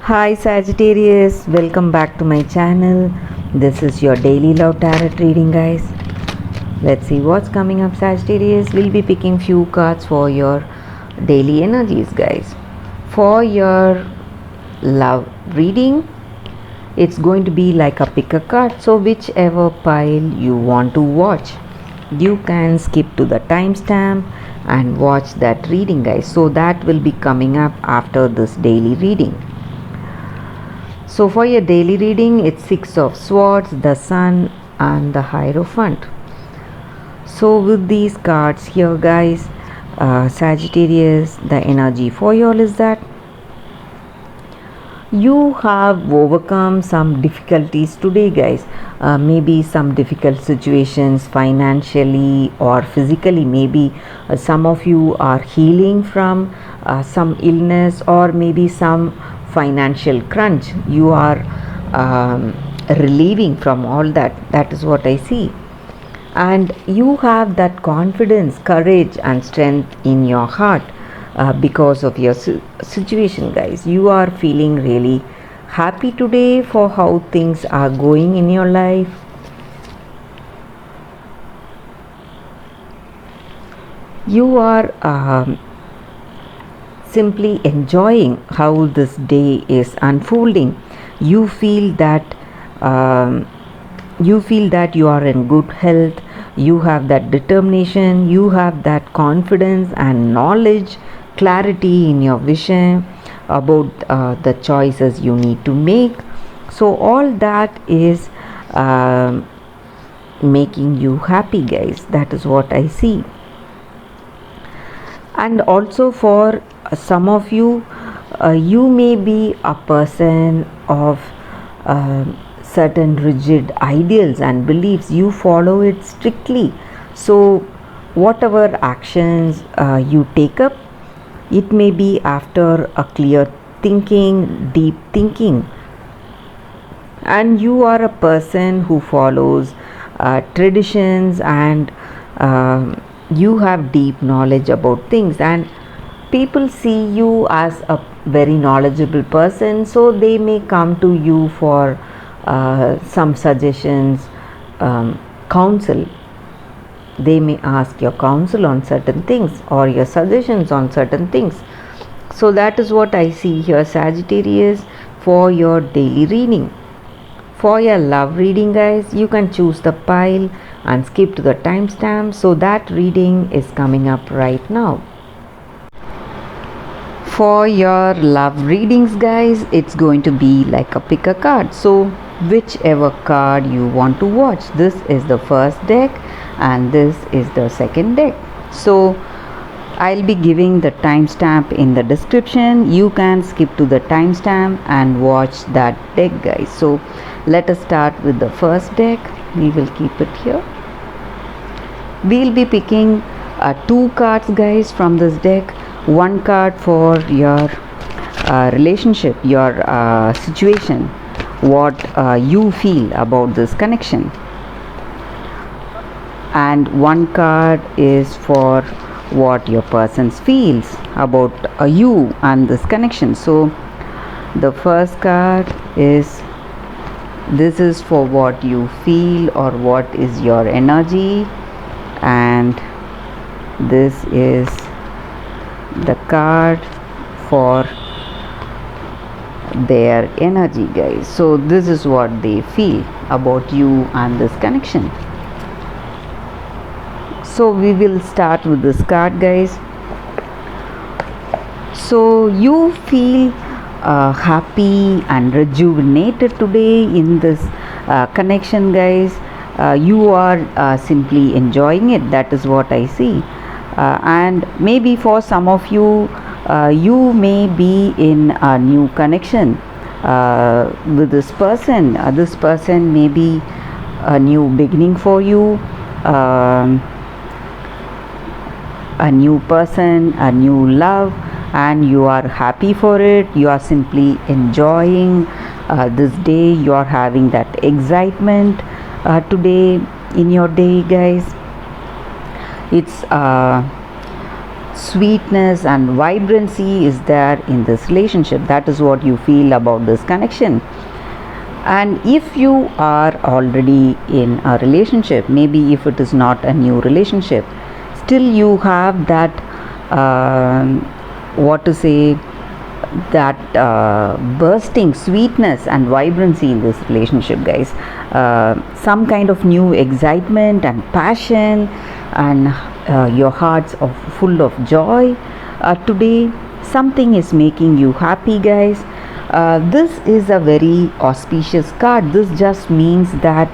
Hi Sagittarius, welcome back to my channel. This is your daily love tarot reading, guys. Let's see what's coming up, Sagittarius. We'll be picking few cards for your daily energies, guys. For your love reading, it's going to be like a pick a card. So whichever pile you want to watch, you can skip to the timestamp and watch that reading, guys. So that will be coming up after this daily reading. So for your daily reading, it's Six of Swords, the Sun and the Hierophant. So with these cards here, guys, Sagittarius, the energy for y'all is that you have overcome some difficulties today, guys. Maybe some difficult situations financially or physically. Maybe some of you are healing from some illness or maybe some financial crunch. You are relieving from all that. That is what I see. And you have that confidence, courage and strength in your heart because of your situation, guys. You are feeling really happy today for how things are going in your life. You are simply enjoying how this day is unfolding. You feel that you are in good health. You have that determination, you have that confidence and knowledge, clarity in your vision about the choices you need to make. So all that is making you happy, guys. That is what I see. And also for some of you, you may be a person of certain rigid ideals and beliefs. You follow it strictly. So whatever actions you take up, it may be after a clear thinking, deep thinking, and you are a person who follows traditions and you have deep knowledge about things, and people see you as a very knowledgeable person, so they may come to you for some suggestions, counsel. They may ask your counsel on certain things or your suggestions on certain things. So that is what I see here, Sagittarius, for your daily reading. For your love reading, guys, you can choose the pile and skip to the timestamp. So that reading is coming up right now. For your love readings, guys, it's going to be like a pick a card. So whichever card you want to watch. This is the first deck and this is the second deck. So I'll be giving the timestamp in the description. You can skip to the timestamp and watch that deck, guys. So let us start with the first deck. We will keep it here. We'll be picking two cards, guys, from this deck. One card for your relationship, your situation, what you feel about this connection, and one card is for what your person feels about you and this connection. So the first card is, this is for what you feel or what is your energy, and this is the card for their energy, guys. So this is what they feel about you and this connection. So we will start with this card, guys. So you feel happy and rejuvenated today in this connection, guys. You are simply enjoying it. That is what I see. And maybe for some of you, you may be in a new connection with this person. This person may be a new beginning for you, a new person, a new love, and you are happy for it. You are simply enjoying this day. You are having that excitement today in your day, guys. It's sweetness and vibrancy is there in this relationship. That is what you feel about this connection. And if you are already in a relationship, maybe if it is not a new relationship, still you have that what to say, that bursting sweetness and vibrancy in this relationship, guys. Some kind of new excitement and passion, and your hearts are full of joy. Today something is making you happy, guys. This is a very auspicious card. This just means that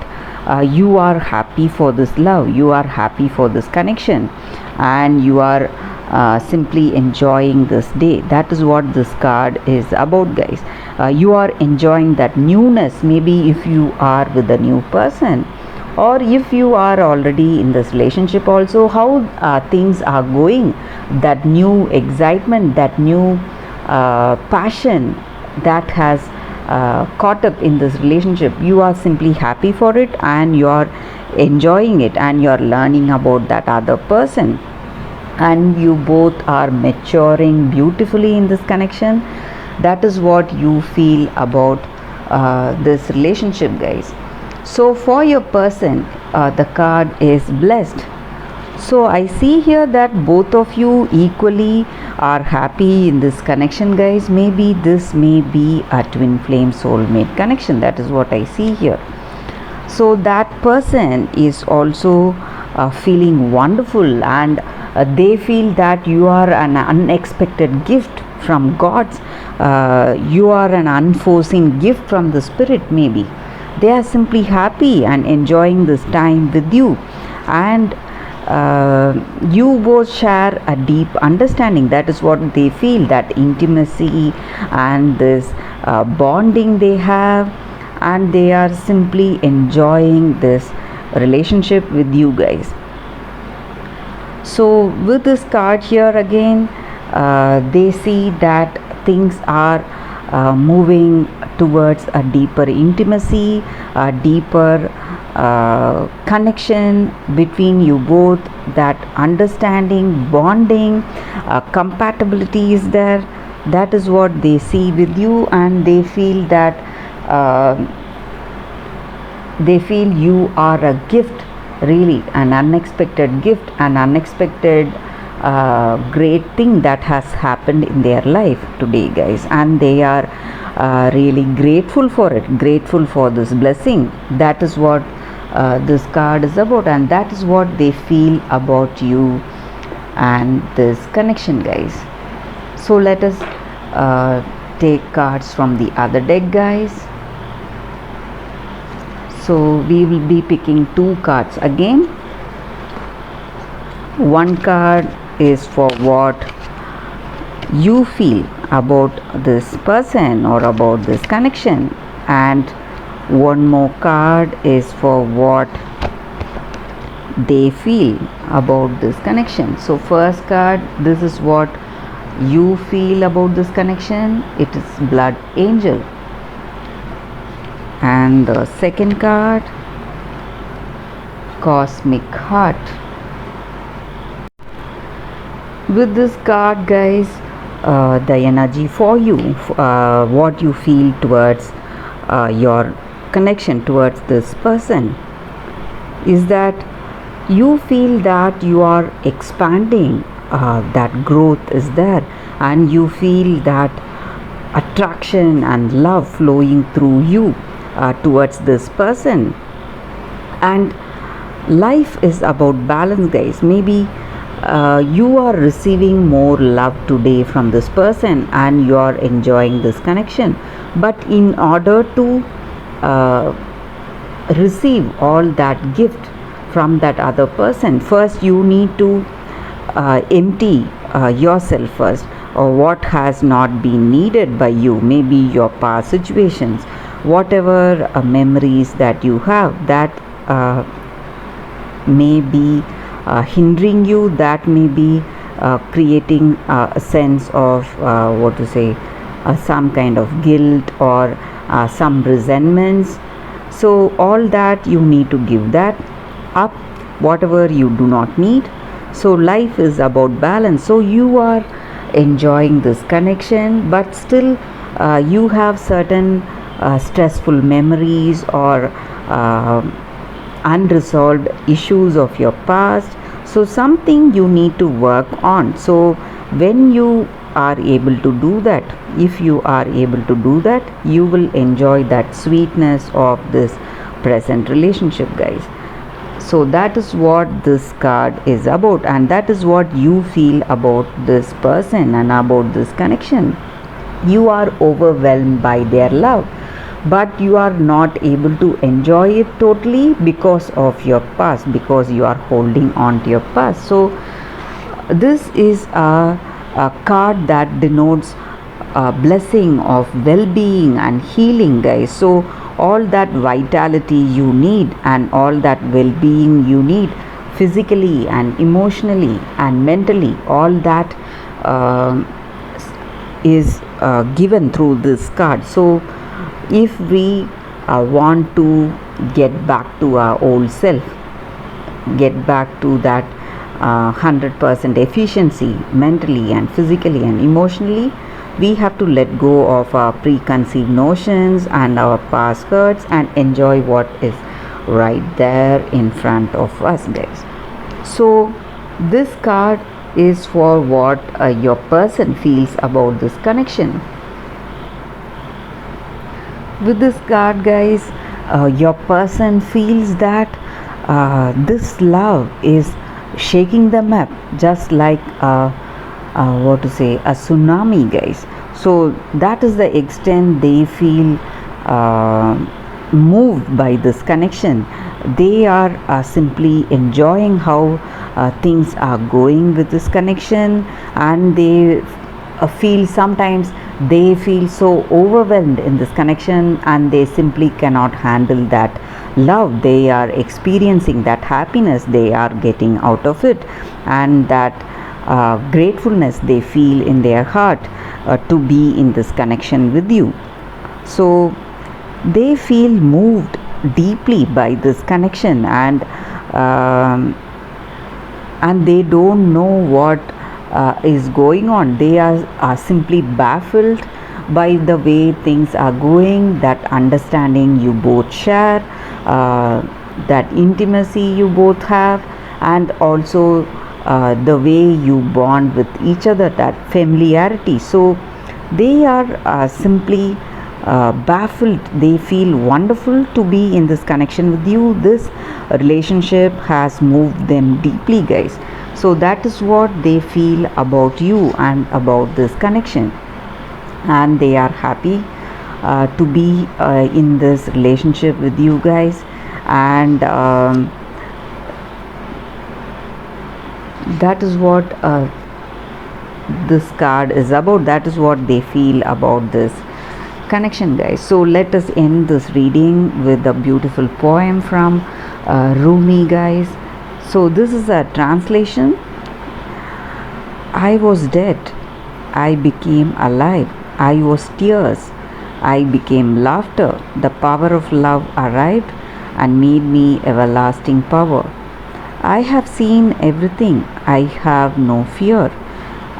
you are happy for this love, you are happy for this connection, and you are simply enjoying this day. That is what this card is about, guys. You are enjoying that newness, maybe if you are with a new person, or if you are already in this relationship also, how things are going, that new excitement, that new passion that has caught up in this relationship. You are simply happy for it, and you are enjoying it, and you are learning about that other person, and you both are maturing beautifully in this connection. That is what you feel about this relationship, guys. So for your person, the card is blessed. So I see here that both of you equally are happy in this connection, guys. Maybe this may be a twin flame soulmate connection. That is what I see here. So that person is also feeling wonderful, and they feel that you are an unexpected gift from gods. You are an unforeseen gift from the spirit. Maybe they are simply happy and enjoying this time with you, and you both share a deep understanding. That is what they feel, that intimacy and this bonding they have, and they are simply enjoying this relationship with you, guys. So with this card here again, they see that things are moving towards a deeper intimacy, a deeper connection between you both. That understanding, bonding, compatibility is there. That is what they see with you, and they feel that they feel you are a gift, really an unexpected gift, an unexpected great thing that has happened in their life today, guys, and they are really grateful for it, grateful for this blessing. That is what this card is about, and that is what they feel about you and this connection, guys. So let us take cards from the other deck, guys. So we will be picking two cards again. One card is for what you feel about this person or about this connection, and one more card is for what they feel about this connection. So first card, this is what you feel about this connection. It is Blood Angel. And the second card, Cosmic Heart. With this card, guys, the energy for you, what you feel towards your connection towards this person, is that you feel that you are expanding, that growth is there, and you feel that attraction and love flowing through you towards this person. And life is about balance, guys. Maybe you are receiving more love today from this person, and you are enjoying this connection, but in order to receive all that gift from that other person, first you need to empty yourself first, or what has not been needed by you, maybe your past situations, whatever memories that you have that may be hindering you, that may be creating a sense of what to say, some kind of guilt or some resentments. So all that you need to give that up, whatever you do not need. So life is about balance. So you are enjoying this connection, but still you have certain stressful memories or uh, unresolved issues of your past. So something you need to work on. So when you are able to do that, if you are able to do that, you will enjoy that sweetness of this present relationship, guys. So that is what this card is about, and that is what you feel about this person and about this connection. You are overwhelmed by their love, but you are not able to enjoy it totally because of your past, because you are holding on to your past. So this is a card that denotes a blessing of well-being and healing, guys. So all that vitality you need and all that well-being you need, physically and emotionally and mentally, all that is given through this card. So if we want to get back to our old self, get back to that 100% efficiency mentally and physically and emotionally, we have to let go of our preconceived notions and our past hurts and enjoy what is right there in front of us, guys. So this card is for what your person feels about this connection. With this card, guys, your person feels that this love is shaking them up, just like what to say, a tsunami, guys. So that is the extent they feel moved by this connection. They are simply enjoying how things are going with this connection, and they feel, sometimes they feel so overwhelmed in this connection, and they simply cannot handle that love they are experiencing, that happiness they are getting out of it, and that gratefulness they feel in their heart to be in this connection with you. So they feel moved deeply by this connection, and they don't know what is going on. They are simply baffled by the way things are going, that understanding you both share, that intimacy you both have, and also the way you bond with each other, that familiarity. So they are simply baffled. They feel wonderful to be in this connection with you. This relationship has moved them deeply, guys. So that is what they feel about you and about this connection, and they are happy to be in this relationship with you, guys. And that is what this card is about. That is what they feel about this connection, guys. So let us end this reading with a beautiful poem from Rumi, guys. So this is a translation. I was dead, I became alive. I was tears, I became laughter. The power of love arrived and made me everlasting power. I have seen everything, I have no fear.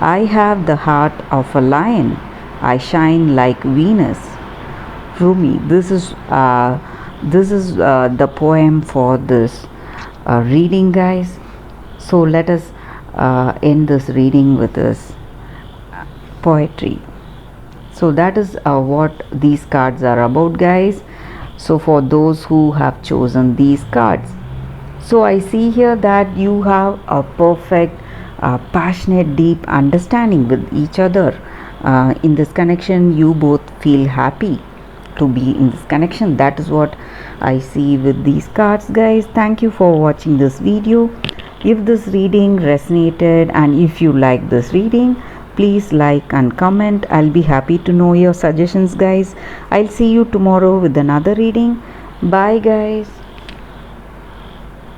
I have the heart of a lion, I shine like Venus. Rumi. This is the poem for this reading, guys. So let us end this reading with this poetry. So that is what these cards are about, guys. So for those who have chosen these cards, so I see here that you have a perfect passionate deep understanding with each other. In this connection you both feel happy to be in this connection. That is what I see with these cards, guys. Thank you for watching this video. If this reading resonated and if you like this reading, please like and comment. I'll be happy to know your suggestions, guys. I'll see you tomorrow with another reading. Bye, guys.